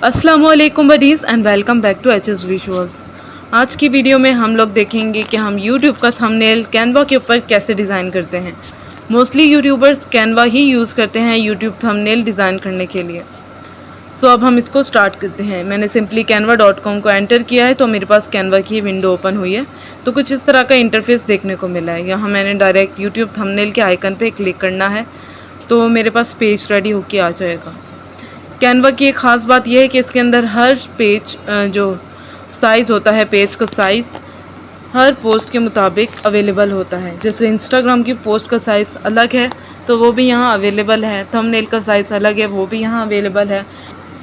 अस्सलामुअलैकुम buddies and welcome back to H S visuals. आज की वीडियो में हम लोग देखेंगे कि हम यूट्यूब का थंबनेल कैनवा के ऊपर कैसे डिज़ाइन करते हैं। मोस्टली यूट्यूबर्स कैनवा ही यूज़ करते हैं यूट्यूब थंबनेल डिज़ाइन करने के लिए। सो अब हम इसको स्टार्ट करते हैं। मैंने सिंपली canva.com को एंटर किया है तो मेरे पास कैनवा की विंडो ओपन हुई है। तो कुछ इस तरह का इंटरफेस देखने को मिला है। यहाँ मैंने डायरेक्ट यूट्यूब थंबनेल के आइकन पे क्लिक करना है तो मेरे पास पेज रेडी होके आ जाएगा। कैनवा की एक ख़ास बात यह है कि इसके अंदर हर पेज जो साइज़ होता है, पेज का साइज़ हर पोस्ट के मुताबिक अवेलेबल होता है। जैसे इंस्टाग्राम की पोस्ट का साइज़ अलग है तो वो भी यहाँ अवेलेबल है, थंबनेल का साइज़ अलग है वो भी यहाँ अवेलेबल है।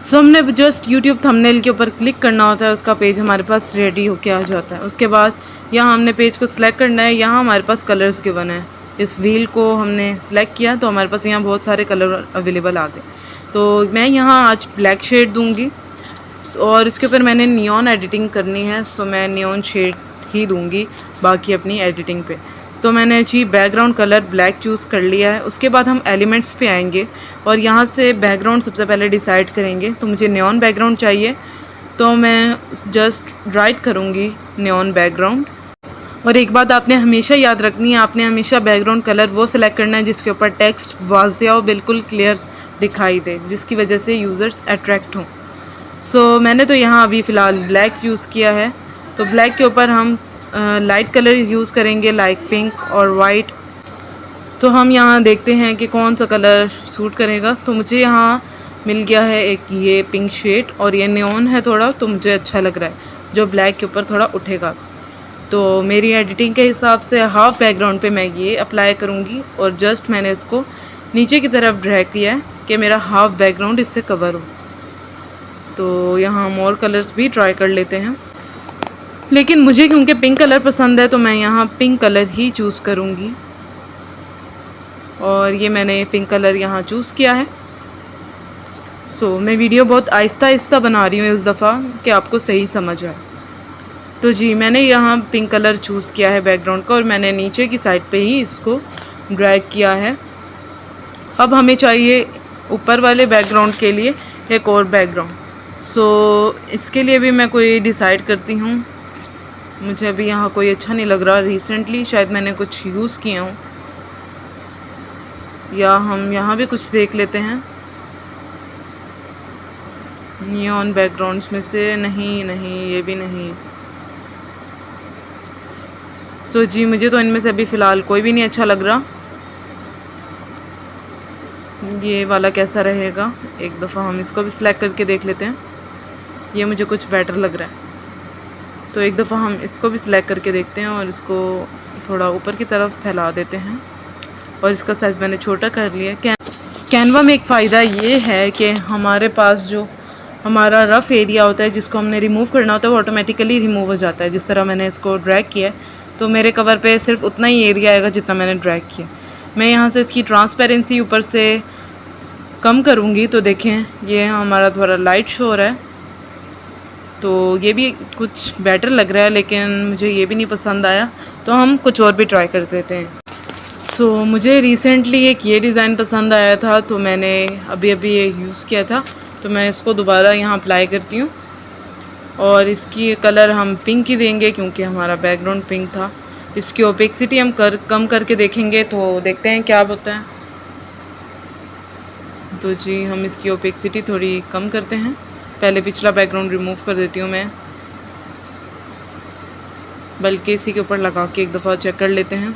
सो हमने जस्ट यूट्यूब थंबनेल के ऊपर क्लिक करना होता है, उसका पेज हमारे पास रेडी होके आ जाता है। उसके बाद यहाँ हमने पेज को सिलेक्ट करना है। यहाँ हमारे पास कलर्स गिवन है। इस व्हील को हमने सिलेक्ट किया तो हमारे पास यहाँ बहुत सारे कलर अवेलेबल आ गए। तो मैं यहाँ आज ब्लैक शेड दूँगी और इसके ऊपर मैंने नियॉन एडिटिंग करनी है, सो मैं नियॉन शेड ही दूँगी बाकी अपनी एडिटिंग पे। तो मैंने जी बैकग्राउंड कलर ब्लैक चूज़ कर लिया है। उसके बाद हम एलिमेंट्स पे आएंगे और यहाँ से बैकग्राउंड सबसे पहले डिसाइड करेंगे। तो मुझे नियॉन बैकग्राउंड चाहिए तो मैं जस्ट राइट करूँगी नियॉन बैकग्राउंड। और एक बात आपने हमेशा याद रखनी है, आपने हमेशा बैकग्राउंड कलर वो सिलेक्ट करना है जिसके ऊपर टेक्स्ट वाज़िया और बिल्कुल क्लियर दिखाई दे, जिसकी वजह से यूज़र्स अट्रैक्ट हों। सो मैंने तो यहाँ अभी फ़िलहाल ब्लैक यूज़ किया है। तो ब्लैक के ऊपर हम लाइट कलर यूज़ करेंगे लाइक पिंक और वाइट। तो हम यहाँ देखते हैं कि कौन सा कलर सूट करेगा। तो मुझे यहाँ मिल गया है एक ये पिंक शेड और ये नियॉन है थोड़ा, तो मुझे अच्छा लग रहा है जो ब्लैक के ऊपर थोड़ा उठेगा। तो मेरी एडिटिंग के हिसाब से हाफ़ बैकग्राउंड पे मैं ये अप्लाई करूँगी और जस्ट मैंने इसको नीचे की तरफ ड्रैग किया है कि मेरा हाफ़ बैकग्राउंड इससे कवर हो। तो यहाँ हम और कलर्स भी ट्राई कर लेते हैं, लेकिन मुझे क्योंकि पिंक कलर पसंद है तो मैं यहाँ पिंक कलर ही चूज़ करूँगी। और ये मैंने पिंक कलर यहाँ चूज़ किया है। सो मैं वीडियो बहुत आहिस्ता आहिस्ता बना रही हूँ इस दफ़ा कि आपको सही समझ आए। तो जी मैंने यहाँ पिंक कलर चूज़ किया है बैकग्राउंड का और मैंने नीचे की साइड पे ही इसको ड्रैग किया है। अब हमें चाहिए ऊपर वाले बैकग्राउंड के लिए एक और बैकग्राउंड। सो इसके लिए भी मैं कोई डिसाइड करती हूँ। मुझे अभी यहाँ कोई अच्छा नहीं लग रहा। रिसेंटली शायद मैंने कुछ यूज़ किए हूँ, या हम यहाँ भी कुछ देख लेते हैं नियॉन बैकग्राउंड्स में से। नहीं ये भी नहीं। सो जी मुझे तो इनमें से अभी फ़िलहाल कोई भी नहीं अच्छा लग रहा। ये वाला कैसा रहेगा, एक दफ़ा हम इसको भी सिलेक्ट करके देख लेते हैं। ये मुझे कुछ बेटर लग रहा है तो एक दफ़ा हम इसको भी सिलेक्ट करके देखते हैं और इसको थोड़ा ऊपर की तरफ फैला देते हैं और इसका साइज़ मैंने छोटा कर लिया। कैनवा में एक फ़ायदा ये है कि हमारे पास जो हमारा रफ़ एरिया होता है जिसको हमने रिमूव करना होता है वो ऑटोमेटिकली रिमूव हो जाता है। जिस तरह मैंने इसको ड्रैग किया है तो मेरे कवर पे सिर्फ उतना ही एरिया आएगा जितना मैंने ड्रैग किया। मैं यहाँ से इसकी ट्रांसपेरेंसी ऊपर से कम करूँगी तो देखें ये हमारा थोड़ा लाइट शो हो रहा है। तो ये भी कुछ बेटर लग रहा है, लेकिन मुझे ये भी नहीं पसंद आया तो हम कुछ और भी ट्राई कर देते हैं। सो मुझे रिसेंटली एक ये डिज़ाइन पसंद आया था तो मैंने अभी ये यूज़ किया था। तो मैं इसको दोबारा यहाँ अप्लाई करती हूँ और इसकी कलर हम पिंक ही देंगे क्योंकि हमारा बैकग्राउंड पिंक था। इसकी ओपेसिटी हम कम करके देखेंगे तो देखते हैं क्या होता है। तो जी हम इसकी ओपेसिटी थोड़ी कम करते हैं। पहले पिछला बैकग्राउंड रिमूव कर देती हूँ मैं, बल्कि इसी के ऊपर लगा के एक दफ़ा चेक कर लेते हैं।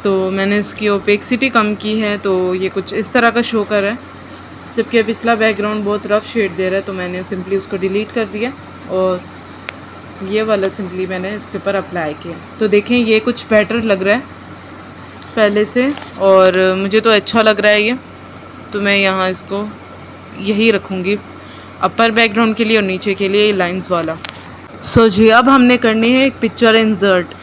तो मैंने इसकी ओपेसिटी कम की है तो ये कुछ इस तरह का शो कर रहा है, जबकि पिछला बैकग्राउंड बहुत रफ़ शेड दे रहा है। तो मैंने सिंपली उसको डिलीट कर दिया और ये वाला सिंपली मैंने इसके ऊपर अप्लाई किया। तो देखें ये कुछ बेटर लग रहा है पहले से और मुझे तो अच्छा लग रहा है ये। तो मैं यहाँ इसको यही रखूँगी अपर बैकग्राउंड के लिए और नीचे के लिए लाइंस वाला। सो जी अब हमने करनी है एक पिक्चर इंसर्ट।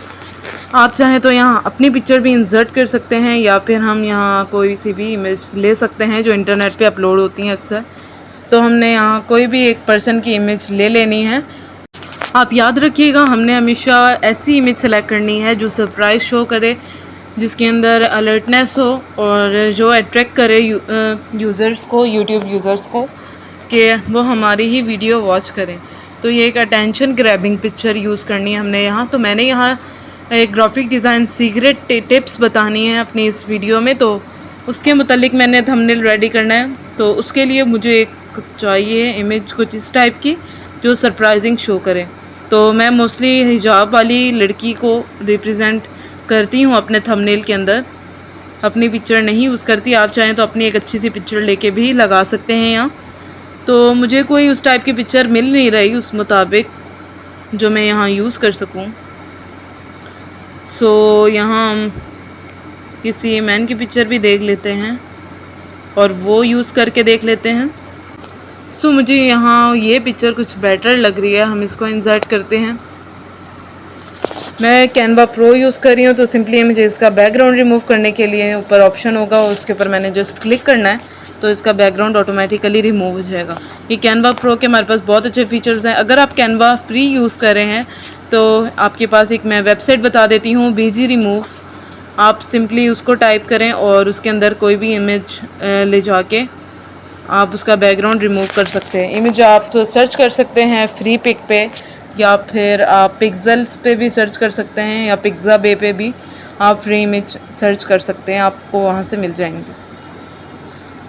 आप चाहें तो यहाँ अपनी पिक्चर भी इंसर्ट कर सकते हैं या फिर हम यहाँ कोई सी भी इमेज ले सकते हैं जो इंटरनेट पे अपलोड होती हैं अक्सर। तो हमने यहाँ कोई भी एक पर्सन की इमेज ले लेनी है। आप याद रखिएगा हमने हमेशा ऐसी इमेज सेलेक्ट करनी है जो सरप्राइज़ शो करे, जिसके अंदर अलर्टनेस हो और जो अट्रैक्ट करे यूज़र्स को, यूट्यूब यूज़र्स को। कि वो हमारी ही वीडियो वॉच करें। तो ये एक अटेंशन ग्रैबिंग पिक्चर यूज़ करनी है हमने यहाँ। तो मैंने यहाँ एक ग्राफिक डिज़ाइन सीक्रेट टिप्स बतानी है अपनी इस वीडियो में, तो उसके मुतालिक मैंने थंबनेल रेडी करना है। तो उसके लिए मुझे एक चाहिए इमेज कुछ इस टाइप की जो सरप्राइजिंग शो करे। तो मैं मोस्टली हिजाब वाली लड़की को रिप्रेजेंट करती हूँ अपने थंबनेल के अंदर, अपनी पिक्चर नहीं यूज़ करती। आप चाहें तो अपनी एक अच्छी सी पिक्चर लेके भी लगा सकते हैं यहाँ। तो मुझे कोई उस टाइप की पिक्चर मिल नहीं रही उस मुताबिक जो मैं यहाँ यूज़ कर सकूँ। सो यहाँ हम किसी मैन की पिक्चर भी देख लेते हैं और वो यूज़ करके देख लेते हैं। सो मुझे यहाँ ये पिक्चर कुछ बेटर लग रही है, हम इसको इंसर्ट करते हैं। मैं कैनवा प्रो यूज़ कर रही हूँ, तो सिंपली मुझे इसका बैकग्राउंड रिमूव करने के लिए ऊपर ऑप्शन होगा और उसके ऊपर मैंने जस्ट क्लिक करना है तो इसका बैकग्राउंड ऑटोमेटिकली रिमूव हो जाएगा। ये कैनवा प्रो के हमारे पास बहुत अच्छे फीचर्स हैं। अगर आप कैनवा फ्री यूज़ कर रहे हैं तो आपके पास एक मैं वेबसाइट बता देती हूँ, BG रिमूव। आप सिंपली उसको टाइप करें और उसके अंदर कोई भी इमेज ले जाके आप उसका बैकग्राउंड रिमूव कर सकते हैं। इमेज आप तो सर्च कर सकते हैं फ्री पिक पे, या फिर आप पिक्सेल्स पे भी सर्च कर सकते हैं, या पिक्साबे पे भी आप फ्री इमेज सर्च कर सकते हैं, आपको वहाँ से मिल जाएंगे।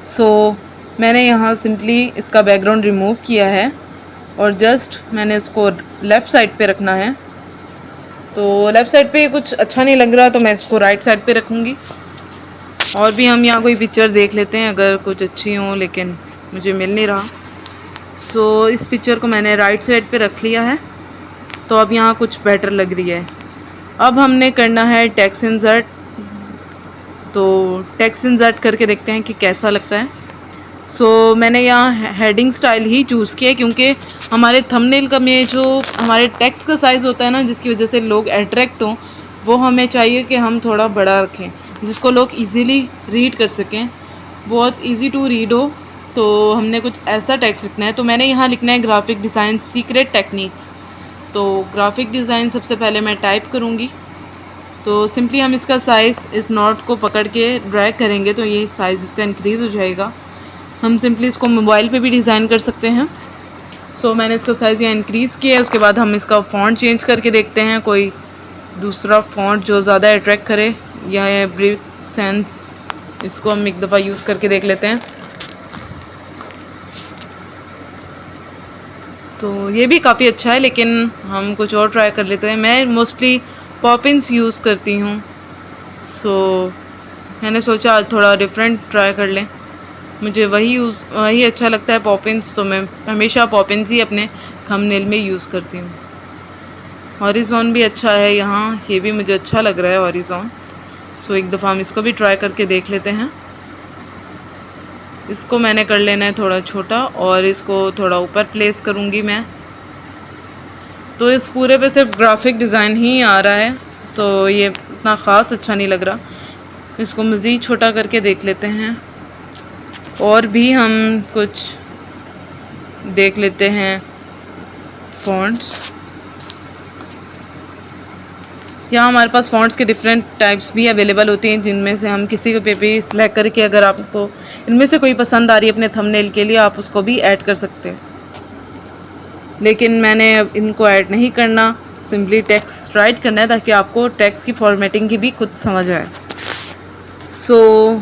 सो मैंने यहाँ सिंपली इसका बैकग्राउंड रिमूव किया है और जस्ट मैंने इसको लेफ़्ट साइड पे रखना है। तो लेफ़्ट साइड पे कुछ अच्छा नहीं लग रहा तो मैं इसको राइट साइड पे रखूँगी। और भी हम यहाँ कोई पिक्चर देख लेते हैं अगर कुछ अच्छी हो, लेकिन मुझे मिल नहीं रहा। सो इस पिक्चर को मैंने राइट साइड पे रख लिया है। तो अब यहाँ कुछ बेटर लग रही है। अब हमने करना है टेक्स्ट इंसर्ट। तो टेक्स्ट इंसर्ट करके देखते हैं कि कैसा लगता है। सो मैंने यहाँ हेडिंग स्टाइल ही चूज़ किया क्योंकि हमारे थंबनेल का में जो हमारे टेक्स्ट का साइज़ होता है ना, जिसकी वजह से लोग अट्रैक्ट हों, वो हमें चाहिए कि हम थोड़ा बड़ा रखें जिसको लोग इजीली रीड कर सकें, बहुत इजी टू रीड हो। तो हमने कुछ ऐसा टेक्स्ट लिखना है। तो मैंने यहाँ लिखना है ग्राफिक डिज़ाइन सीक्रेट टेक्निक्स। तो ग्राफिक डिज़ाइन सबसे पहले मैं टाइप करूँगी। तो सिंपली हम इसका साइज़ इस नोट को पकड़ के ड्रैग करेंगे तो ये साइज़ इसका इंक्रीज़ हो जाएगा। हम सिंपली इसको मोबाइल पे भी डिज़ाइन कर सकते हैं। सो मैंने इसका साइज़ यहाँ इंक्रीज़ किया है। उसके बाद हम इसका फ़ॉन्ट चेंज करके देखते हैं, कोई दूसरा फ़ॉन्ट जो ज़्यादा अट्रैक्ट करे। यह ब्रिक सेंस, इसको हम एक दफ़ा यूज़ करके देख लेते हैं। तो ये भी काफ़ी अच्छा है, लेकिन हम कुछ और ट्राई कर लेते हैं। मैं मोस्टली पॉपिंस यूज़ करती हूँ। सो मैंने सोचा आज थोड़ा डिफरेंट ट्राई कर लें। मुझे वही अच्छा लगता है पॉपिंस, तो मैं हमेशा पॉपिंस ही अपने थंबनेल में यूज़ करती हूँ। हॉरिज़ॉन भी अच्छा है यहाँ, ये भी मुझे अच्छा लग रहा है हॉरिज़ॉन। सो एक दफ़ा हम इसको भी ट्राई करके देख लेते हैं। इसको मैंने कर लेना है थोड़ा छोटा और इसको थोड़ा ऊपर प्लेस करूँगी मैं। तो इस पूरे पे सिर्फ ग्राफिक डिज़ाइन ही आ रहा है, तो ये इतना ख़ास अच्छा नहीं लग रहा। इसको मज़ीद छोटा करके देख लेते हैं और भी हम कुछ देख लेते हैं फ़ॉन्ट्स। यहाँ हमारे पास फ़ॉन्ट्स के डिफरेंट टाइप्स भी अवेलेबल होती हैं, जिनमें से हम किसी को पे भी सिलेक्ट करके अगर आपको इनमें से कोई पसंद आ रही है अपने थंबनेल के लिए, आप उसको भी ऐड कर सकते हैं। लेकिन मैंने अब इनको ऐड नहीं करना, सिंपली टेक्स्ट राइट करना है ताकि आपको टेक्स्ट की फॉर्मेटिंग की भी खुद समझ आए। सो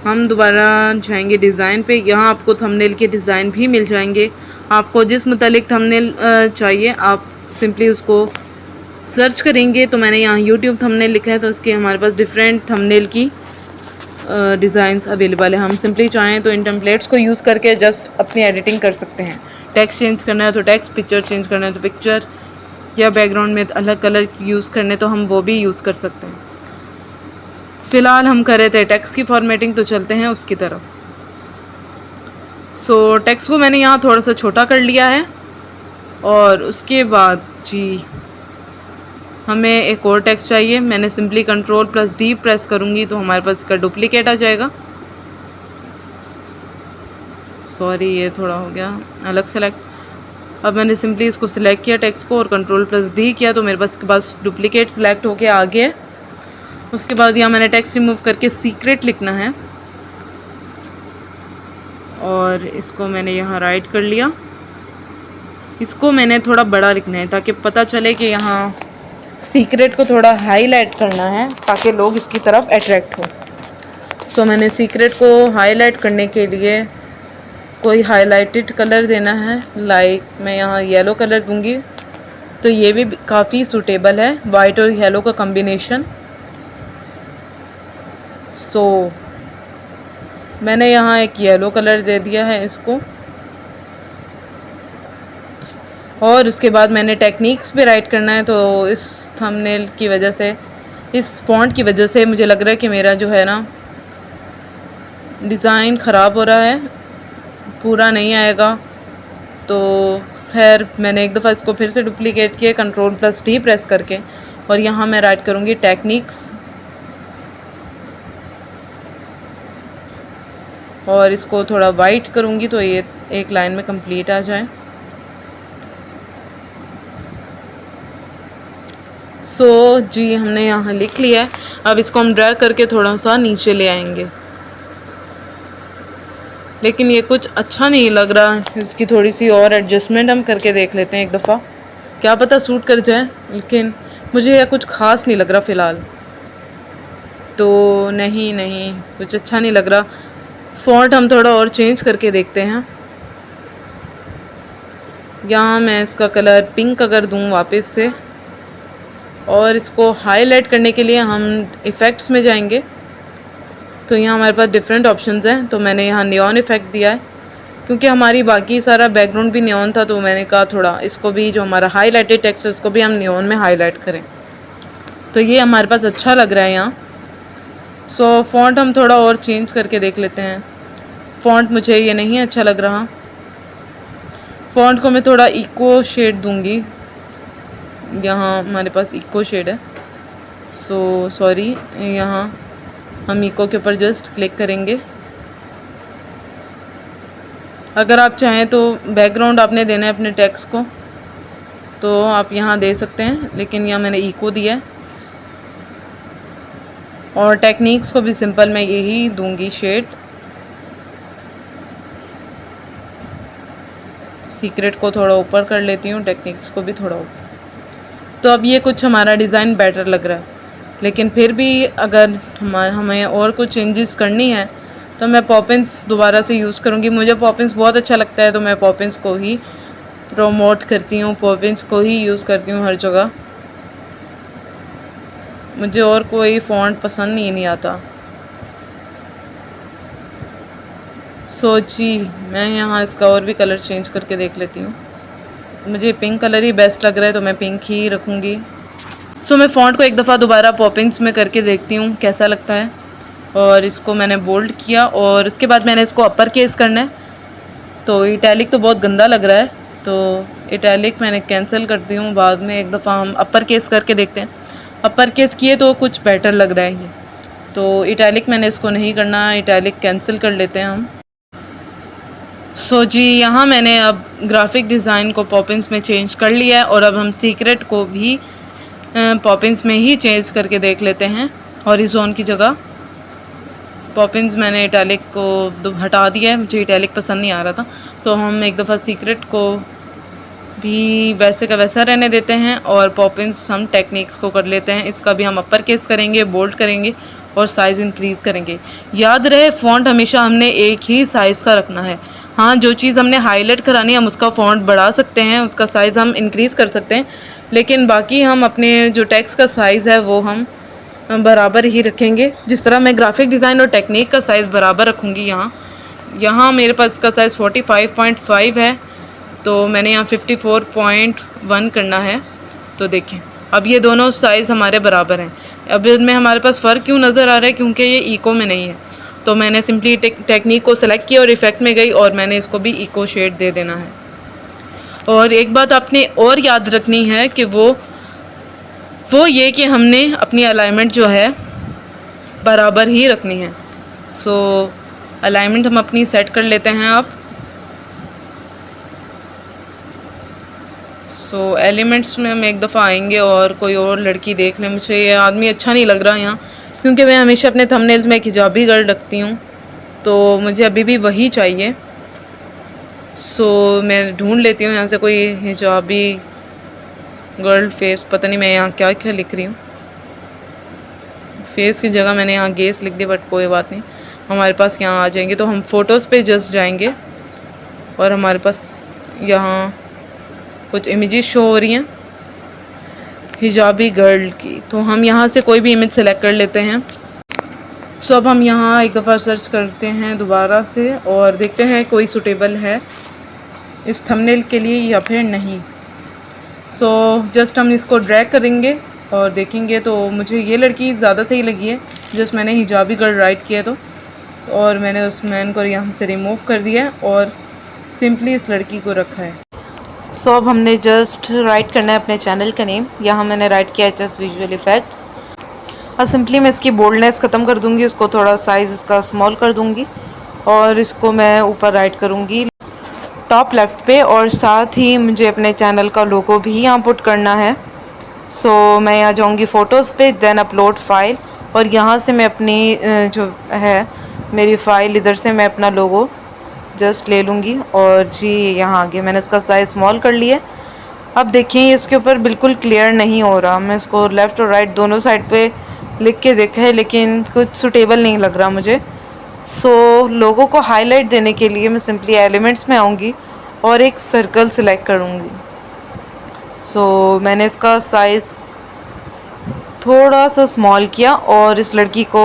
हम दोबारा जाएंगे डिज़ाइन पे। यहाँ आपको थंबनेल के डिज़ाइन भी मिल जाएंगे। आपको जिस मुतालिक थंबनेल चाहिए आप सिंपली उसको सर्च करेंगे। तो मैंने यहाँ YouTube थंबनेल लिखा है, तो इसके हमारे पास डिफरेंट थंबनेल की डिज़ाइंस अवेलेबल है। हम सिंपली चाहें तो इन टेम्पलेट्स को यूज़ करके जस्ट अपनी एडिटिंग कर सकते हैं। टेक्स्ट चेंज करना है तो टेक्स्ट, पिक्चर चेंज करना है तो पिक्चर, या बैकग्राउंड में अलग कलर यूज़ करने तो हम वो भी यूज़ कर सकते हैं। फ़िलहाल हम कर रहे थे टेक्स्ट की फॉर्मेटिंग, तो चलते हैं उसकी तरफ। सो टेक्स्ट को मैंने यहाँ थोड़ा सा छोटा कर लिया है और उसके बाद जी हमें एक और टेक्स्ट चाहिए। मैंने सिंपली Ctrl+D प्रेस करूँगी तो हमारे पास इसका डुप्लीकेट आ जाएगा। सॉरी, ये थोड़ा हो गया अलग सेलेक्ट। अब मैंने सिंपली इसको सिलेक्ट किया टेक्स्ट को और Ctrl+D किया तो मेरे पास के पास डुप्लीकेट सिलेक्ट होके आ गया। उसके बाद यहाँ मैंने टेक्स्ट रिमूव करके सीक्रेट लिखना है और इसको मैंने यहाँ राइट कर लिया। इसको मैंने थोड़ा बड़ा लिखना है ताकि पता चले कि यहाँ सीक्रेट को थोड़ा हाईलाइट करना है ताकि लोग इसकी तरफ अट्रैक्ट हो। सो मैंने सीक्रेट को हाईलाइट करने के लिए कोई हाईलाइटेड कलर देना है, लाइक मैं यहाँ येलो कलर दूंगी, तो ये भी काफ़ी सूटेबल है, वाइट और येलो का कॉम्बिनेशन। सो मैंने यहाँ एक येलो कलर दे दिया है इसको, और उसके बाद मैंने टेक्निक्स पे राइट करना है। तो इस थंबनेल की वजह से, इस फॉन्ट की वजह से मुझे लग रहा है कि मेरा जो है ना डिज़ाइन ख़राब हो रहा है, पूरा नहीं आएगा। तो खैर मैंने एक दफ़ा इसको फिर से डुप्लीकेट किया Ctrl+D प्रेस करके, और यहाँ मैं राइट करूँगी टेक्निक्स, और इसको थोड़ा वाइट करूँगी तो ये एक लाइन में कंप्लीट आ जाए। सो जी हमने यहाँ लिख लिया है। अब इसको हम ड्रैग करके थोड़ा सा नीचे ले आएंगे, लेकिन ये कुछ अच्छा नहीं लग रहा, इसकी थोड़ी सी और एडजस्टमेंट हम करके देख लेते हैं एक दफ़ा, क्या पता सूट कर जाए। लेकिन मुझे यह कुछ ख़ास नहीं लग रहा फ़िलहाल, तो नहीं कुछ अच्छा नहीं लग रहा। फ़ॉन्ट हम थोड़ा और चेंज करके देखते हैं। यहाँ मैं इसका कलर पिंक अगर दूँ वापस से, और इसको हाईलाइट करने के लिए हम इफ़ेक्ट्स में जाएंगे। तो यहाँ हमारे पास डिफरेंट ऑप्शंस हैं, तो मैंने यहाँ नियॉन इफ़ेक्ट दिया है क्योंकि हमारी बाकी सारा बैकग्राउंड भी नियॉन था, तो मैंने कहा थोड़ा इसको भी, जो हमारा हाईलाइटेड टेक्स्ट है उसको भी हम नियॉन में हाईलाइट करें, तो ये हमारे पास अच्छा लग रहा है यहाँ। सो फ़ॉन्ट हम थोड़ा और चेंज करके देख लेते हैं। फ़ॉन्ट मुझे ये नहीं अच्छा लग रहा। फ़ॉन्ट को मैं थोड़ा इको शेड दूंगी, यहाँ हमारे पास इको शेड है, सो सॉरी, यहाँ हम इको के ऊपर जस्ट क्लिक करेंगे। अगर आप चाहें तो बैकग्राउंड आपने देना है अपने टेक्स्ट को, तो आप यहाँ दे सकते हैं, लेकिन यहाँ मैंने इको दिया है। और टेक्निक्स को भी सिंपल मैं यही दूंगी शेड। सीक्रेट को थोड़ा ऊपर कर लेती हूँ, टेक्निक्स को भी थोड़ा ऊपर। तो अब ये कुछ हमारा डिज़ाइन बेटर लग रहा है, लेकिन फिर भी अगर हमें और कुछ चेंजेस करनी है तो मैं पॉपिंस दोबारा से यूज़ करूँगी। मुझे पॉपिंस बहुत अच्छा लगता है, तो मैं पॉपिंस को ही प्रमोट करती हूँ, पॉपिंस को ही यूज़ करती हूँ हर जगह। मुझे और कोई फ़ॉन्ट पसंद नहीं आता। सो जी मैं यहाँ इसका और भी कलर चेंज करके देख लेती हूँ। मुझे पिंक कलर ही बेस्ट लग रहा है, तो मैं पिंक ही रखूँगी। सो मैं फ़ॉन्ट को एक दफ़ा दोबारा पॉपिंस में करके देखती हूँ कैसा लगता है, और इसको मैंने बोल्ड किया, और उसके बाद मैंने इसको अपर केस करना है। तो इटैलिक तो बहुत गंदा लग रहा है, तो इटैलिक मैंने कैंसिल करती हूँ। बाद में एक दफ़ा हम अपर केस करके देखते हैं। अपर केस किए तो कुछ बेटर लग रहा है ये, तो इटैलिक मैंने इसको नहीं करना, इटैलिक कैंसिल कर लेते हैं हम। सो जी यहाँ मैंने अब ग्राफिक डिज़ाइन को पॉपिंस में चेंज कर लिया है, और अब हम सीक्रेट को भी पॉपिंस में ही चेंज करके देख लेते हैं। हॉरिज़ॉन की जगह पॉपिंस मैंने इटैलिक को हटा दिया है, मुझे इटैलिक पसंद नहीं आ रहा था। तो हम एक दफ़ा सीक्रेट को भी वैसे का वैसा रहने देते हैं, और पॉपिंस हम टेक्निक्स को कर लेते हैं। इसका भी हम अपर केस करेंगे, बोल्ड करेंगे, और साइज़ इंक्रीज़ करेंगे। याद रहे फ़ॉन्ट हमेशा हमने एक ही साइज़ का रखना है। हाँ, जो चीज़ हमने हाईलाइट करानी है हम उसका फ़ॉन्ट बढ़ा सकते हैं, उसका साइज़ हम इंक्रीज़ कर सकते हैं, लेकिन बाकी हम अपने जो टेक्स्ट का साइज़ है वो हम बराबर ही रखेंगे। जिस तरह मैं ग्राफिक डिज़ाइन और टेक्निक का साइज़ बराबर रखूँगी। यहाँ मेरे पास इसका साइज़ 45.5 है, तो मैंने यहाँ 54.1 करना है। तो देखें अब ये दोनों साइज़ हमारे बराबर हैं। अब इनमें हमारे पास फ़र्क क्यों नज़र आ रहा है, क्योंकि ये इको में नहीं है। तो मैंने सिंपली टेक्निक को सेलेक्ट किया और इफ़ेक्ट में गई, और मैंने इसको भी इको शेड दे देना है। और एक बात आपने और याद रखनी है कि वो ये कि हमने अपनी अलाइनमेंट जो है बराबर ही रखनी है। सो अलाइनमेंट हम अपनी सेट कर लेते हैं अब। सो एलिमेंट्स में हम एक दफ़ा आएंगे, और कोई और लड़की देख लें। मुझे ये आदमी अच्छा नहीं लग रहा यहाँ, क्योंकि मैं हमेशा अपने थंबनेल्स में एक हिजाबी गर्ल रखती हूँ, तो मुझे अभी भी वही चाहिए। सो मैं ढूंढ लेती हूँ यहाँ से कोई हिजाबी गर्ल फेस, पता नहीं मैं यहाँ क्या क्या लिख रही हूँ। फेस की जगह मैंने यहाँ गेस लिख दी, बट कोई बात नहीं, हमारे पास यहाँ आ जाएंगे। तो हम फ़ोटोज़ पे जस्ट जाएंगे और हमारे पास यहाँ कुछ इमेजेस शो हो रही हैं हिजाबी गर्ल की। तो हम यहाँ से कोई भी इमेज सेलेक्ट कर लेते हैं। सो अब हम यहाँ एक दफ़ा सर्च करते हैं दोबारा से और देखते हैं कोई सूटेबल है इस थंबनेल के लिए या फिर नहीं। सो जस्ट हम इसको ड्रैग करेंगे और देखेंगे। तो मुझे ये लड़की ज़्यादा सही लगी है, जस्ट मैंने हिजाबी गर्ल राइट किया तो, और मैंने उस मैन को यहाँ से रिमूव कर दिया और सिंपली इस लड़की को रखा है। सो अब हमने जस्ट राइट करना है अपने चैनल का नेम। यहाँ मैंने राइट किया HS विजुअल इफ़ेक्ट्स और सिंपली मैं इसकी बोल्डनेस ख़त्म कर दूँगी, उसको थोड़ा साइज़ इसका स्मॉल कर दूँगी और इसको मैं ऊपर राइट करूँगी टॉप लेफ़्ट पे, और साथ ही मुझे अपने चैनल का लोगो भी यहाँ पुट करना है। सो मैं यहाँ जाऊँगी फ़ोटोज़ पे, देन अपलोड फ़ाइल, और यहाँ से मैं अपनी जो है मेरी फ़ाइल, इधर से मैं अपना लोगो जस्ट ले लूँगी और जी यहाँ आगे मैंने इसका साइज़ स्मॉल कर लिया। अब देखिए इसके ऊपर बिल्कुल क्लियर नहीं हो रहा, मैं इसको लेफ़्ट और राइट दोनों साइड पे लिख के देखा है लेकिन कुछ सूटेबल नहीं लग रहा मुझे। सो लोगों को हाईलाइट देने के लिए मैं सिंपली एलिमेंट्स में आऊँगी और एक सर्कल सिलेक्ट करूँगी। सो मैंने इसका साइज़ थोड़ा सा स्मॉल किया और इस लड़की को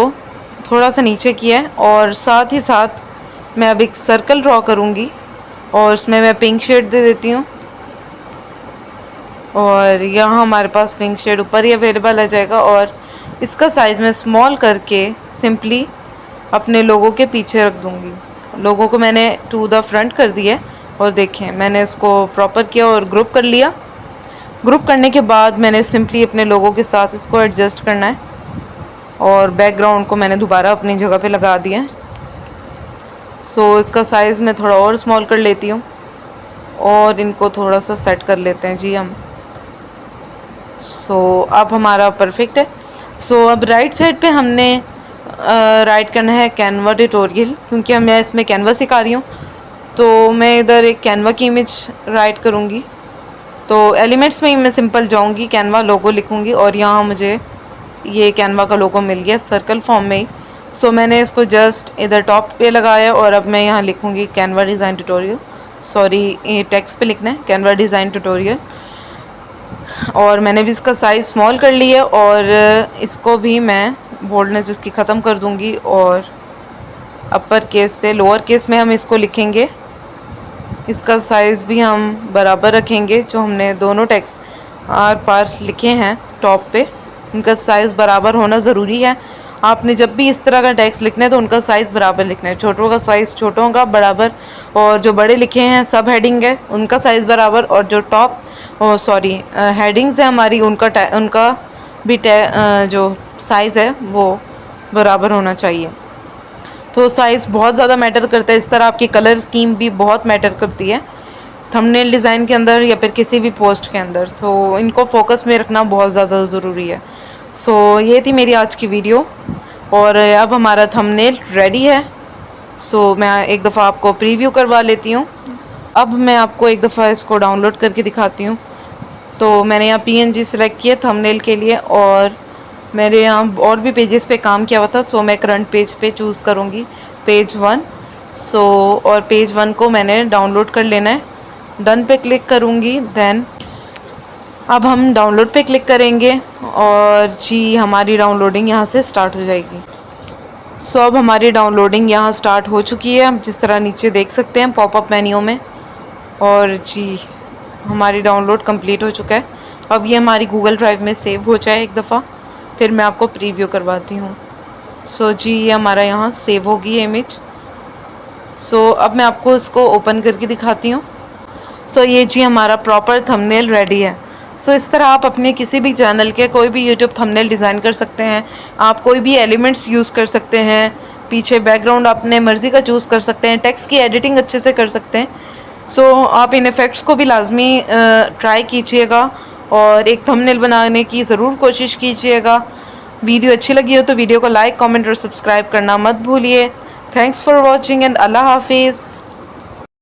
थोड़ा सा नीचे किया है, और साथ ही साथ मैं अब एक सर्कल ड्रॉ करूँगी और उसमें मैं पिंक शेड दे देती हूँ, और यहाँ हमारे पास पिंक शेड ऊपर ही अवेलेबल आ जाएगा। और इसका साइज़ मैं स्मॉल करके सिंपली अपने लोगों के पीछे रख दूँगी। लोगों को मैंने टू द फ्रंट कर दिया है और देखें मैंने इसको प्रॉपर किया और ग्रुप कर लिया। ग्रुप करने के बाद मैंने सिंपली अपने लोगों के साथ इसको एडजस्ट करना है और बैकग्राउंड को मैंने दोबारा अपनी जगह पे लगा दिया है। सो इसका साइज़ मैं थोड़ा और स्मॉल कर लेती हूँ और इनको थोड़ा सा सेट कर लेते हैं जी हम। सो अब हमारा परफेक्ट है। सो अब राइट साइड पे हमने राइट करना है कैनवा ट्यूटोरियल, क्योंकि मैं इसमें कैनवा सिखा रही हूँ। तो मैं इधर एक कैनवा की इमेज राइट करूँगी। तो एलिमेंट्स में ही मैं सिंपल जाऊँगी, कैनवा लोगो लिखूँगी और यहाँ मुझे ये कैनवा का लोगो मिल गया सर्कल फॉर्म में ही। सो मैंने इसको जस्ट इधर टॉप पे लगाया और अब मैं यहाँ लिखूँगी कैनवा डिज़ाइन ट्यूटोरियल, सॉरी ये टेक्स्ट पे लिखना है कैनवा डिज़ाइन ट्यूटोरियल। और मैंने भी इसका साइज़ स्मॉल कर लिया और इसको भी मैं बोल्डनेस इसकी ख़त्म कर दूँगी और अपर केस से लोअर केस में हम इसको लिखेंगे। इसका साइज़ भी हम बराबर रखेंगे, जो हमने दोनों टेक्स्ट आर पार लिखे हैं टॉप पे उनका साइज़ बराबर होना ज़रूरी है। आपने जब भी इस तरह का टेक्स्ट लिखना है तो उनका साइज़ बराबर लिखना है, छोटों का साइज़ छोटों का बराबर, और जो बड़े लिखे हैं सब हेडिंग है उनका साइज़ बराबर, और जो टॉप सॉरी हेडिंग्स है हमारी उनका भी जो साइज़ है वो बराबर होना चाहिए। तो साइज़ बहुत ज़्यादा मैटर करता है। इस तरह आपकी कलर स्कीम भी बहुत मैटर करती है थंबनेल डिज़ाइन के अंदर या फिर किसी भी पोस्ट के अंदर। सो इनको फोकस में रखना बहुत ज़्यादा ज़रूरी है। सो ये थी मेरी आज की वीडियो और अब हमारा थंबनेल रेडी है। सो मैं एक दफ़ा आपको प्रीव्यू करवा लेती हूँ। अब मैं आपको एक दफ़ा इसको डाउनलोड करके दिखाती हूँ। तो मैंने यहाँ PNG सेलेक्ट किया थंबनेल के लिए और मेरे यहाँ और भी पेजेस पे काम किया हुआ था। सो मैं करंट पेज पे चूज़ करूँगी पेज 1। सो और पेज 1 को मैंने डाउनलोड कर लेना है। डन पे क्लिक करूँगी। देन अब हम डाउनलोड पे क्लिक करेंगे और जी हमारी डाउनलोडिंग यहाँ से स्टार्ट हो जाएगी। सो अब हमारी डाउनलोडिंग यहाँ स्टार्ट हो चुकी है, हम जिस तरह नीचे देख सकते हैं पॉपअप मेन्यू में, और जी हमारी डाउनलोड कंप्लीट हो चुका है। अब ये हमारी गूगल ड्राइव में सेव हो जाए एक दफ़ा, फिर मैं आपको प्रीव्यू करवाती हूँ। सो जी ये हमारा यहाँ सेव होगी ये इमेज। सो अब मैं आपको इसको ओपन करके दिखाती हूँ। सो ये जी हमारा प्रॉपर थंबनेल रेडी है। सो इस तरह आप अपने किसी भी चैनल के कोई भी यूट्यूब थंबनेल डिज़ाइन कर सकते हैं। आप कोई भी एलिमेंट्स यूज़ कर सकते हैं, पीछे बैकग्राउंड अपने मर्ज़ी का चूज़ कर सकते हैं, टेक्स्ट की एडिटिंग अच्छे से कर सकते हैं। सो आप इन इफ़ेक्ट्स को भी लाजमी ट्राई कीजिएगा और एक थंबनेल बनाने की ज़रूर कोशिश कीजिएगा। वीडियो अच्छी लगी हो तो वीडियो को लाइक, कमेंट और सब्सक्राइब करना मत भूलिए। थैंक्स फॉर वॉचिंग एंड अल्लाह हाफिज़।